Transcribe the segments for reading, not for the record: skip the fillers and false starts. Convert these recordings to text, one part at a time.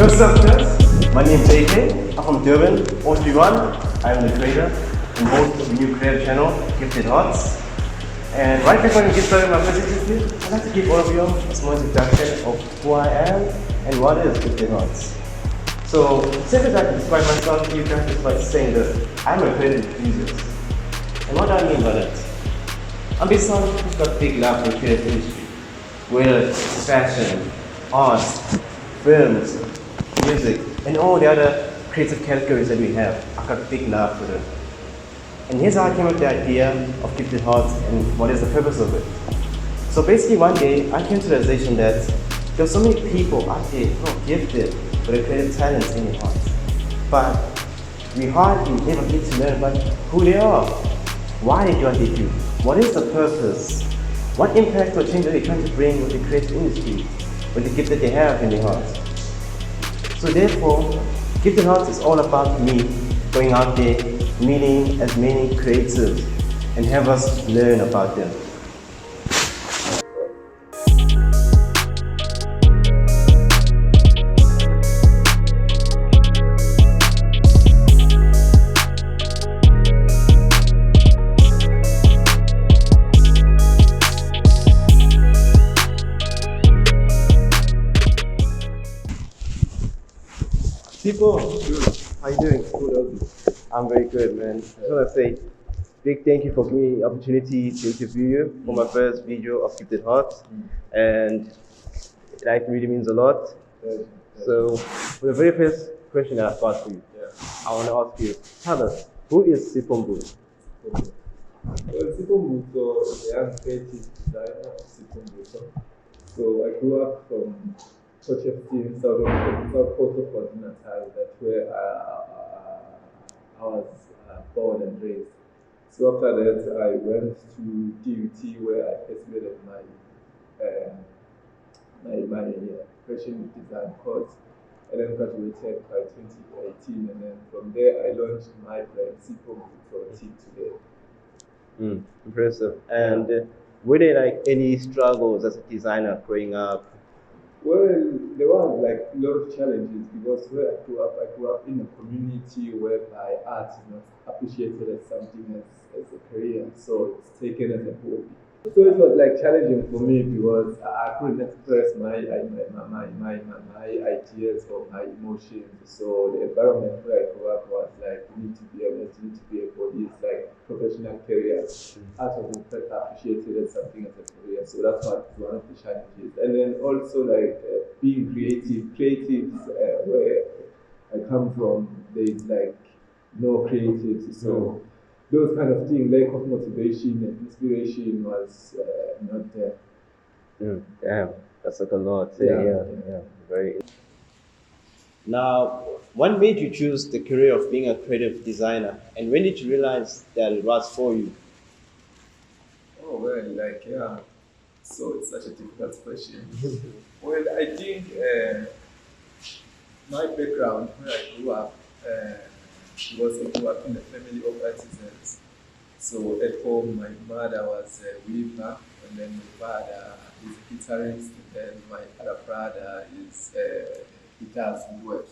First up, guys, my name is AK. I'm from Durban, EP.1. I'm the creator and host of the new creator channel, Gifted Heartz. And right before we get started with my presentation, I'd like to give all of you a small introduction of who I am and what is Gifted Heartz. So, simply I can describe myself to you guys just by saying that I'm a creative enthusiast. And what do I mean by that? I'm based on who's got big love for the creative industry, whether it's fashion, art, films, music, and all the other creative categories that we have. I've got a big love for them. And here's how I came up with the idea of Gifted Heartz and what is the purpose of it. So basically one day I came to the realization that there's so many people out there who are gifted with a creative talents in their hearts. But we hardly ever get to learn about who they are. Why do what they do? What is the purpose? What impact or change are they trying to bring with the creative industry, with the gift that they have in their hearts? So therefore, Gifted Heartz is all about me going out there, meeting as many creatives, and have us learn about them. People, how you doing? Good. I'm very good, man. I just want to say big thank you for giving me the opportunity to interview you for my first video of Gifted Heartz, and that really means a lot. So, for the very first question that I've got for you, I want to ask you, tell us, who is Sipho Mbuto? Well, Sipho Mbuto is a young creative designer of Sipho Mbuto. So I grew up from Potchefstroom, south coast of KwaZulu-Natal. That's where I was born and raised. So after that, I went to DUT where I pursued my fashion design course, and then graduated by 2018. And then from there, I launched my brand Sipho Mbuto till today. Impressive. And were there like any struggles as a designer growing up? Well, there was like a lot of challenges because where I grew up in a community whereby art is not appreciated as something as a career, so it's taken as a hobby. So it was like challenging for me because I couldn't express my ideas or my emotions. So the environment where I grew up was like, you need to be honest, you need to be able. It's like professional career. Art was not appreciated as something as a career. So that's one of the challenges. And then also like being creatives where I come from, there's like no creatives. So those kind of things, lack of motivation and inspiration was not there. Damn, that's like a lot. Yeah. Very. Now, what made you choose the career of being a creative designer, and when did you realize that it was for you? Oh well, so it's such a difficult question. Well, I think my background where I grew up. Because I grew up in a family of artisans. So at home, my mother was a weaver, and then my father is a guitarist, and then my other brother he does woodwork.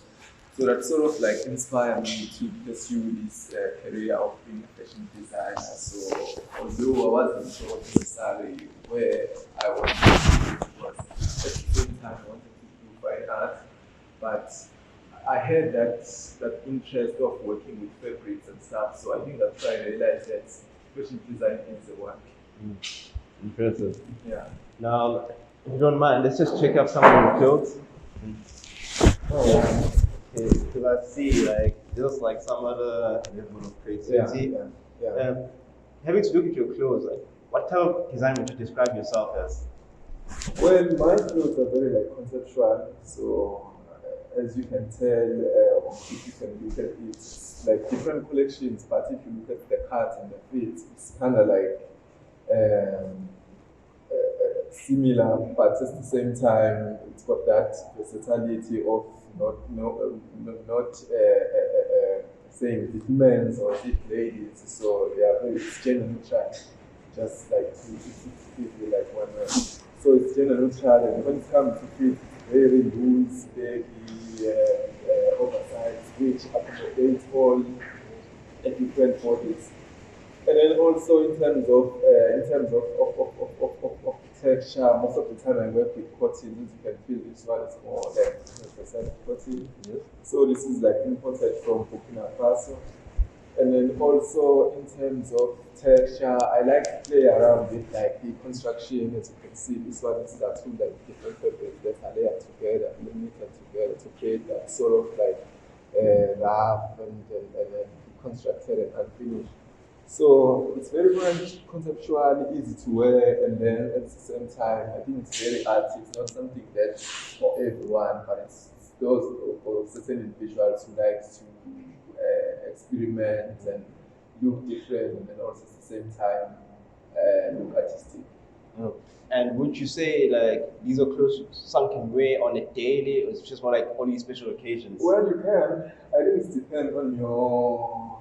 So that sort of like inspired me to pursue this career of being a fashion designer. So although I wasn't sure necessarily where I wanted to do, but at the same time I wanted to do fine art, but I had that interest of working with fabrics and stuff, so I think that's why I realized that fashion design is the one. Impressive. Yeah. Now, if you don't mind, let's just check out some of your clothes. Oh, okay, so I see like just like some other level of creativity. Yeah. Having to look at your clothes, like what type of design would you describe yourself as? Well, my clothes are very like conceptual, so as you can tell, if you can look at it, it's like different collections, but if you look at the cut and the fit, it's kind of like similar, but at the same time, it's got that versatility of not saying it men's or it ladies, so they are very gender neutral, just like to give you like one word. So it's gender neutral, and when it comes to fit, it's very loose, baggy, oversized, which accommodates all different bodies. And then also in terms of texture, most of the time I work with cotton. As you can feel, this one is more like 100% cotton. Yes. So this is like imported from Burkina Faso. And then also in terms of texture, I like to play around with like the construction. As you can see, this one is that two like different fabrics that are layered together, laminated together to create that sort of like rough and then constructed and unfinished. So it's very much conceptual, easy to wear, and then at the same time, I think it's very arty. It's not something that's for everyone, but it's those for certain individuals who like to experiment and look different, and also at the same time look artistic. Oh. And would you say like these are clothes some can wear on a daily, or it's just more like only special occasions? Well, you can. I think it depends on your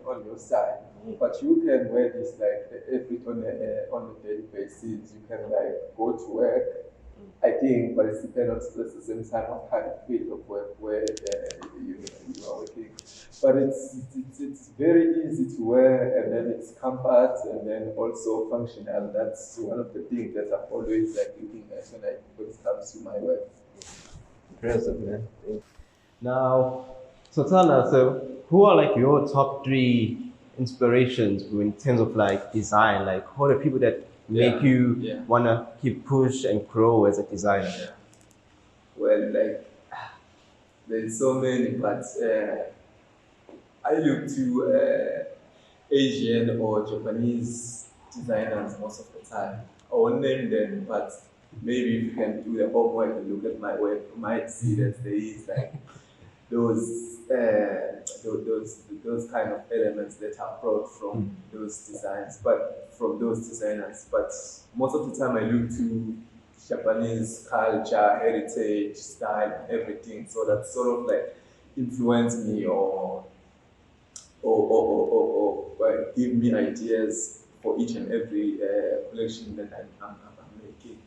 on your style. But you can wear this like on a daily basis. You can like go to work. I think, but it depends on at the same time what kind of field of work where you are working. But it's very easy to wear, and then it's comfort, and then also functional. That's one of the things that I'm always like looking at when it comes to my work. Impressive, man. Now, so tell us, who are like your top 3 inspirations in terms of like design? Like, who are the people that make you wanna keep push and grow as a designer? Yeah. Well, like there's so many, but I look to Asian or Japanese designers most of the time. I won't name them, but maybe if you can do the homework and look at my work, you might see that there is like those kind of elements that are brought from those designs, but from those designers. But most of the time, I look to Japanese culture, heritage, style, everything. So that sort of like influence me or give me ideas for each and every collection that I'm making.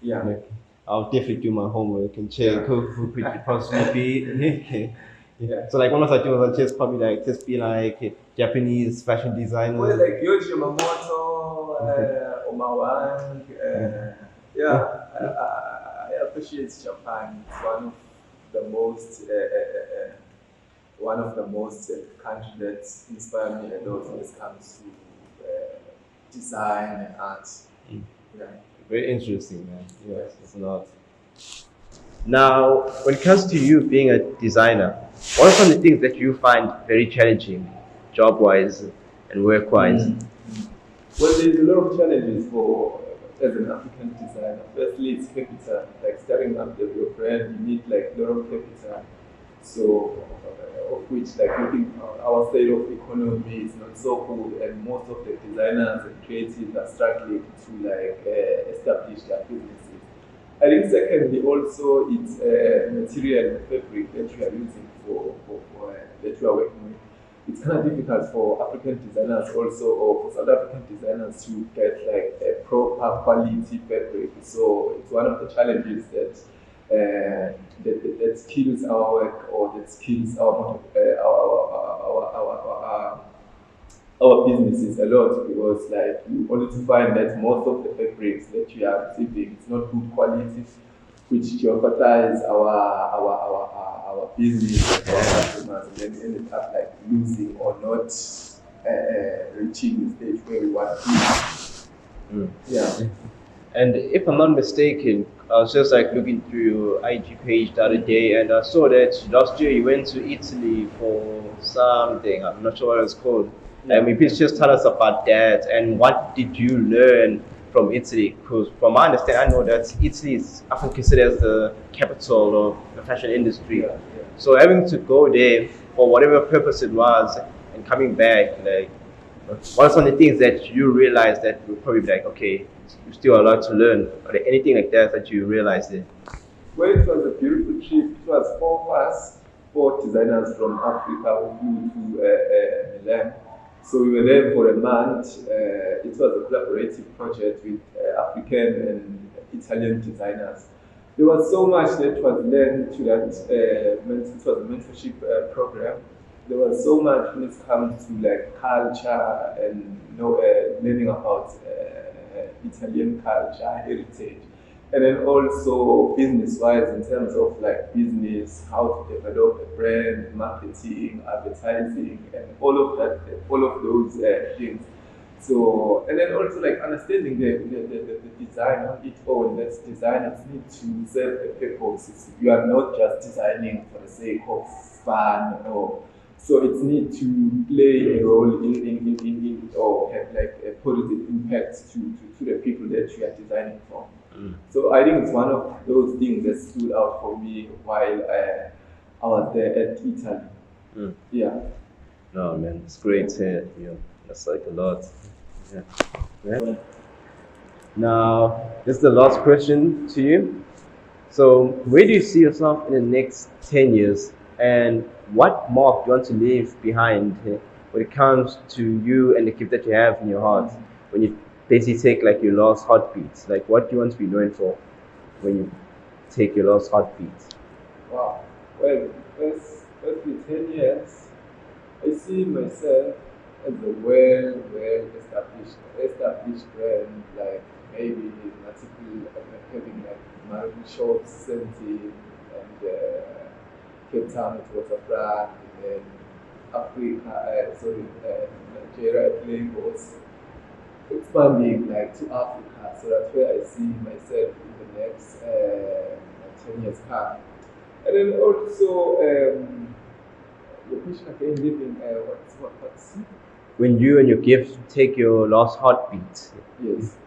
Yeah. Okay. I'll definitely do my homework and check who could it possibly be. Okay. Yeah. So like one of the things I just probably like just be like Japanese fashion designer. Well, like Yoji Yamamoto, Omawan, I appreciate Japan. It's one of the most countries that inspire me a lot when it comes to design and art. Yeah. Very interesting, man. Yes, it's not. Now, when it comes to you being a designer, what are some of the things that you find very challenging, job-wise and work-wise? Well, there's a lot of challenges as an African designer. Firstly, it's capital. Like starting up your brand, you need like a lot of capital. So, of which like looking our state of economy is not so good, and most of the designers and creatives are struggling to like establish their businesses. I think secondly, also it's material and fabric that we are using that we are working with. It's kind of difficult for African designers also, or for South African designers to get like a proper quality fabric. So it's one of the challenges that kills our work, or that kills our businesses a lot, because like you only to find that most of the fabrics that you are receiving is not good quality, which jeopardize our business and our customers, and then ended up like losing or not reaching the stage where we want to be. Yeah. And if I'm not mistaken, I was just like looking through your IG page the other day, and I saw that last year you went to Italy for something. I'm not sure what it's called. Maybe please just tell us about that, and what did you learn from Italy? Because from my understanding, I know that Italy is often considered as the capital of the fashion industry. Yeah. So having to go there for whatever purpose it was, and coming back, like, what are some of the things that you realized that you're probably like, okay, you still a lot to learn? Or there anything like that you realized there? Well, it was a beautiful trip. It was 4 of us, 4 designers from Africa who flew to Milan. So we were there for a month. It was a collaborative project with African and Italian designers. there was so much that was learned to that. It was a mentorship program. There was so much when it comes to like culture and learning about Italian culture, heritage, and then also business-wise in terms of like business, how to develop a brand, marketing, advertising, and all of those things. So, and then also like understanding the design on its own, that designers need to serve a purpose. You are not just designing for the sake of fun or so it needs to play a role in or have like a positive impact to the people that you are designing for. So I think it's one of those things that stood out for me while I was there at Italy. Yeah. No, man, it's great to hear. That's like a lot. Yeah. Yeah. Now, this is the last question to you. So, where do you see yourself in the next 10 years? And what mark do you want to leave behind when it comes to you and the gift that you have in your heart? When you basically take like your last heartbeats, like what do you want to be known for when you take your last heartbeats? Wow. Well, let's be 10 years. I see myself as a well established brand, like maybe multiple having like marine shops, Senti and Cape Town it was a brand, and then Nigeria at Lagos, expanding like to Africa. So that's where I see myself in the next 10 years time. And then also the question again, living what's when you and your gift take your last heartbeat. Yes.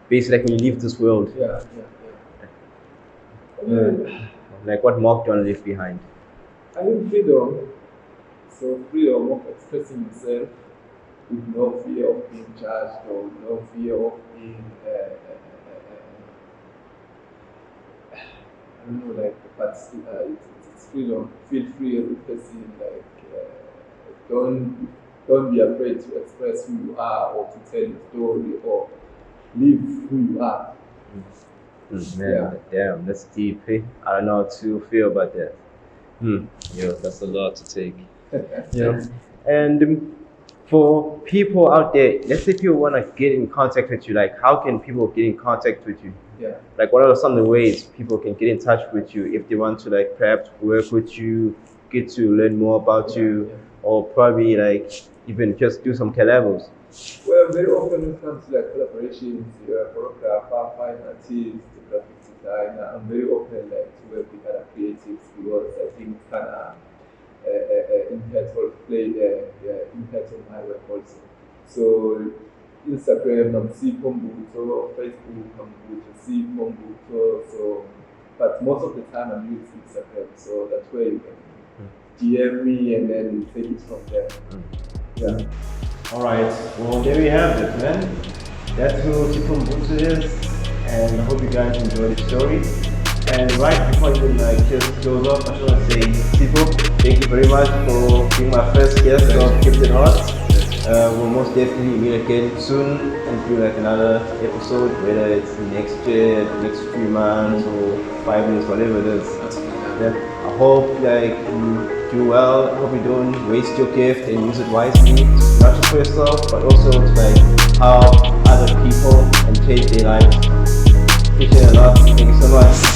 Basically, like when you leave this world. Yeah. Like what mark do you want to leave behind? I think freedom. So freedom of expressing yourself with no fear of being judged or no fear of being I don't know, like, but it's freedom. Feel free as a person. Like, don't be afraid to express who you are or to tell your story or live who you are. Man, damn, that's deep. Eh? I don't know how to feel about that. That's a lot to take. And for people out there, let's say people want to get in contact with you, like how can people get in contact with you? Yeah. Like what are some of the ways people can get in touch with you if they want to like perhaps work with you, get to learn more about you, or probably like even just do some collabs? Well, very often when it comes to like collaborations, you're a photographer, fine artist, graphic designer. I'm very open like to work with other creatives because I think it's kind of impact or play impact on my work also. So Instagram, I'm Sipho Mbuto, Facebook, I'm Sipho Mbuto. So, but most of the time I'm using Instagram, so that's where you can DM me and then take it from there. Yeah. All right. Well, there we have it, man. That's who Sipho Mbuto is, and I hope you guys enjoyed the story. And right before you just close up, I just want to say, Sipho, thank you very much for being my first guest of Gifted Heartz. We'll most definitely meet again soon and do like another episode, whether it's next year, next few months, or 5 minutes, whatever it is. I hope like you do well. I hope you don't waste your gift and use it wisely, not just for yourself, but also to like help other people and change their lives. Appreciate it a lot. Thank you so much.